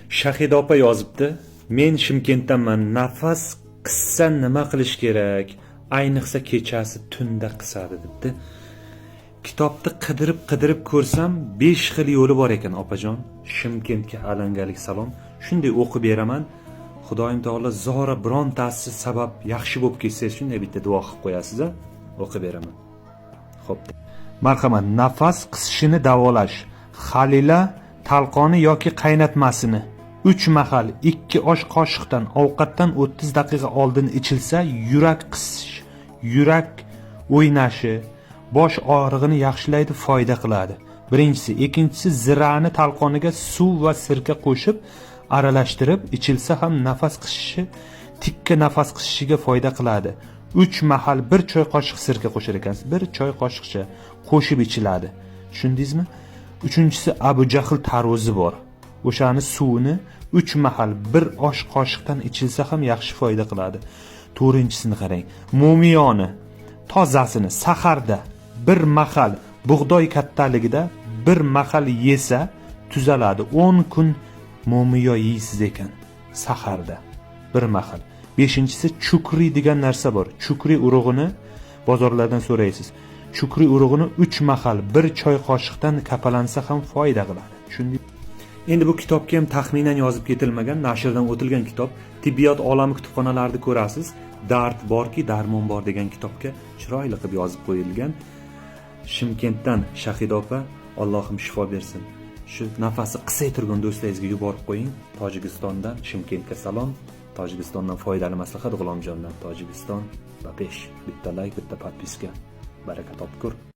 Shahida opa yozibdi. Men Shimkentdanman. Nafas qissa nima qilish kerak? Ayniqsa kechasi tunda qisadi debdi. Kitobni qidirib ko'rsam 5 xil yo'li bor ekan opajon. Shimkentga alangalik salom. Shunday o'qib beraman. Xudoyim taolo zora birontasi sabab yaxshi bo'lib ketsa, shunday bitta duo qilib qo'yasiz, a? O'qib beraman. Xo'p. Marhamat, nafas qisishini davolash. Xalila talqoni yoki qaynatmasini 3 mahal 2 osh qoshiqdan ovqatdan 30 daqiqa oldin ichilsa, yurak qisish, yurak o'ynashi, bosh og'rig'ini yaxshilaydi, foyda qiladi. Birinchisi, ikkinchisi zirani talqoniga suv va sirka qo'shib aralashtirib ichilsa ham nafas qisishi, tikka nafas qisishiga foyda qiladi. 3 mahal 1 choy qoshiq sirka qo'shar ekansiz. 1 choy qoshiqcha qo'shib ichiladi. Tushundingizmi? Uchinchisi Abu Jahl tarozi bor. O'shani suvini 3 mahal 1 osh qoshiqdan ichilsa ham yaxshi foyda qiladi. To'rtinchisini qarang. Mumiyoni tozasini saharda 1 mahal bug'doy kattaligida 1 mahal yesa tuzaladi. 10 kun mumiyo yeysiz ekan saharda 1 mahal. Beshinchisi chukri degan narsa bor. Chukri urug'ini bozorlardan so'raysiz. Chukri urug'ini 3 mahal 1 choy qoshiqdan kapalansa ham foyda qiladi. Tushundingiz? Endi bu kitobga ham taxminan yozib ketilmagan, nashrdan o'tilgan kitob. Tibbiyot olami kutubxonalarida ko'rasiz. Dard borki, darmon bor degan kitobga chiroyli qilib yozib qo'yilgan. Shimkentdan Shahida opa, Allohim shifo bersin. Shu nafasi qisay turgan do'stlaringizga yuborib qo'ying. Tojikistondan Shimkentga salom. Tojikistondan foydali maslahat G'ulomjondan. Tojikiston va 5. Bitta like, bitta podpiska. Baraka topkur.